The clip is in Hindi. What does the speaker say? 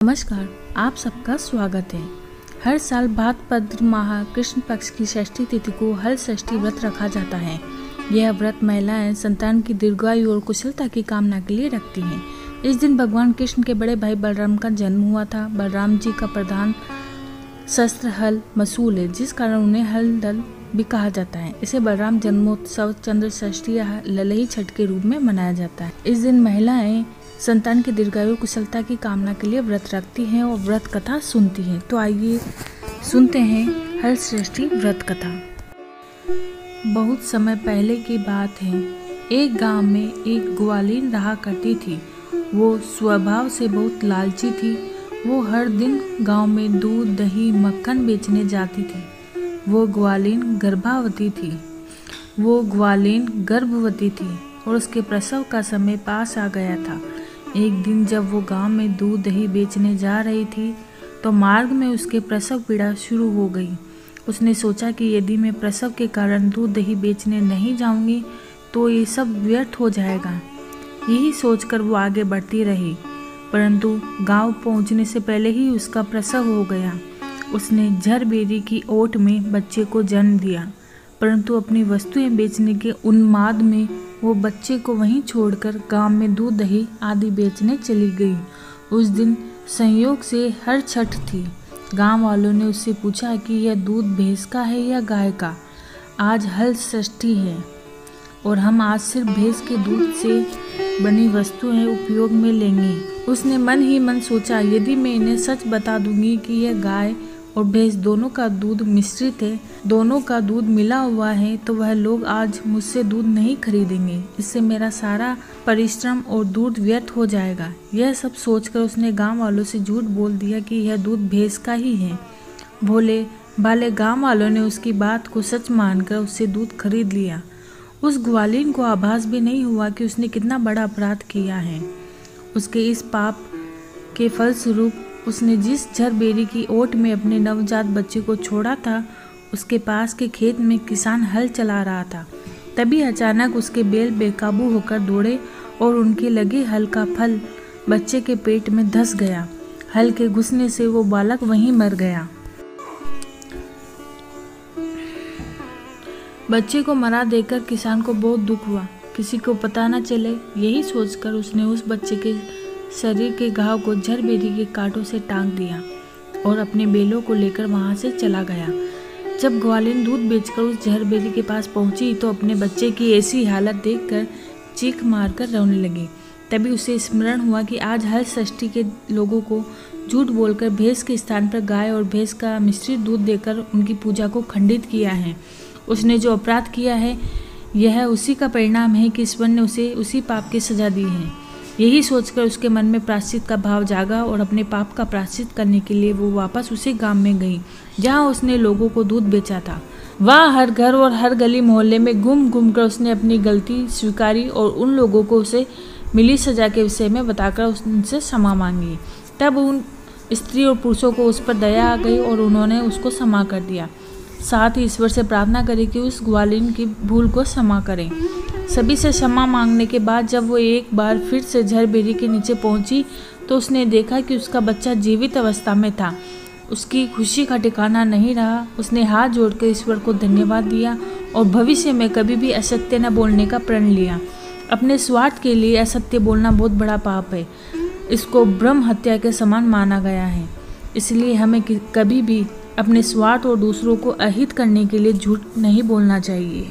नमस्कार, आप सबका स्वागत है। हर साल भाद्रपद माह कृष्ण पक्ष की षष्ठी तिथि को हल षष्ठी व्रत रखा जाता है। यह व्रत महिलाएं संतान की दीर्घायु और कुशलता की कामना के लिए रखती हैं। इस दिन भगवान कृष्ण के बड़े भाई बलराम का जन्म हुआ था। बलराम जी का प्रधान शस्त्र हल मसूल है, जिस कारण उन्हें हल दल भी कहा जाता है। इसे बलराम जन्मोत्सव चंद्र षष्ठी या ललही छठ के रूप में मनाया जाता है। इस दिन महिलाएं संतान की दीर्घायु कुशलता की कामना के लिए व्रत रखती हैं और व्रत कथा सुनती हैं। तो आइए सुनते हैं हल षष्ठी व्रत कथा। बहुत समय पहले की बात है। एक गांव में एक ग्वालिन रहा करती थी। वो स्वभाव से बहुत लालची थी। वो हर दिन गांव में दूध दही मक्खन बेचने जाती थी। वो ग्वालिन गर्भवती थी और उसके प्रसव का समय पास आ गया था। एक दिन जब वो गांव में दूध दही बेचने जा रही थी तो मार्ग में उसके प्रसव पीड़ा शुरू हो गई। उसने सोचा कि यदि मैं प्रसव के कारण दूध दही बेचने नहीं जाऊंगी तो ये सब व्यर्थ हो जाएगा। यही सोचकर वो आगे बढ़ती रही, परंतु गांव पहुंचने से पहले ही उसका प्रसव हो गया। उसने झरबेरी की ओट में बच्चे को जन्म दिया, परंतु अपनी वस्तुएं बेचने के उन्माद में वो बच्चे को वहीं छोड़कर गांव में दूध दही आदि बेचने चली गई। उस दिन संयोग से हर छठ थी। गांव वालों ने उससे पूछा कि यह दूध भैंस का है या गाय का। आज हल षष्ठी है और हम आज सिर्फ भैंस के दूध से बनी वस्तुएं उपयोग में लेंगे। उसने मन ही मन सोचा, यदि मैं इन्हें सच बता दूंगी कि यह गाय और भैंस दोनों का दूध मिश्रित है, दोनों का दूध मिला हुआ है, तो वह लोग आज मुझसे दूध नहीं खरीदेंगे। इससे मेरा सारा परिश्रम और दूध व्यर्थ हो जाएगा। यह सब सोचकर उसने गांव वालों से झूठ बोल दिया कि यह दूध भैंस का ही है। भोले भाले गांव वालों ने उसकी बात को सच मानकर उससे दूध खरीद लिया। उस ग्वालिन को आभास भी नहीं हुआ कि उसने कितना बड़ा अपराध किया है। उसके इस पाप के फलस्वरूप उसने जिस झरबेरी की ओट में अपने नवजात बच्चे को छोड़ा था, उसके पास के खेत में किसान हल चला रहा था। तभी अचानक उसके बैल बेकाबू होकर दौड़े और उनके लगे हल का फल बच्चे के पेट में धंस गया। हल के घुसने से वो बालक वहीं मर गया। बच्चे को मरा देखकर किसान को बहुत दुख हुआ। किसी को पता न चले, यही सोचकर उसने उस बच्चे के शरीर के घाव को झरबेरी के कांटों से टांग दिया और अपने बैलों को लेकर वहां से चला गया। जब ग्वालिन दूध बेचकर उस झरबेरी के पास पहुंची तो अपने बच्चे की ऐसी हालत देखकर चीख मारकर रोने लगी। तभी उसे स्मरण हुआ कि आज हल षष्ठी के लोगों को झूठ बोलकर भैंस के स्थान पर गाय और भैंस का मिश्रित दूध देकर उनकी पूजा को खंडित किया है। उसने जो अपराध किया है, यह उसी का परिणाम है कि ईश्वर ने उसे उसी पाप की सजा दी है। यही सोचकर उसके मन में प्रायश्चित का भाव जागा और अपने पाप का प्रायश्चित करने के लिए वो वापस उसी गांव में गई जहां उसने लोगों को दूध बेचा था। वहां हर घर और हर गली मोहल्ले में घूम कर उसने अपनी गलती स्वीकारी और उन लोगों को उसे मिली सजा के विषय में बताकर उनसे क्षमा मांगी। तब उन स्त्री और पुरुषों को उस पर दया आ गई और उन्होंने उसको क्षमा कर दिया। साथ ही ईश्वर से प्रार्थना करी कि उस ग्वालिन की भूल को क्षमा करें। सभी से क्षमा मांगने के बाद जब वो एक बार फिर से झरबेरी के नीचे पहुंची तो उसने देखा कि उसका बच्चा जीवित अवस्था में था। उसकी खुशी का ठिकाना नहीं रहा। उसने हाथ जोड़कर ईश्वर को धन्यवाद दिया और भविष्य में कभी भी असत्य न बोलने का प्रण लिया। अपने स्वार्थ के लिए असत्य बोलना बहुत बड़ा पाप है। इसको ब्रह्म हत्या के समान माना गया है। इसलिए हमें कभी भी अपने स्वार्थ और दूसरों को अहित करने के लिए झूठ नहीं बोलना चाहिए।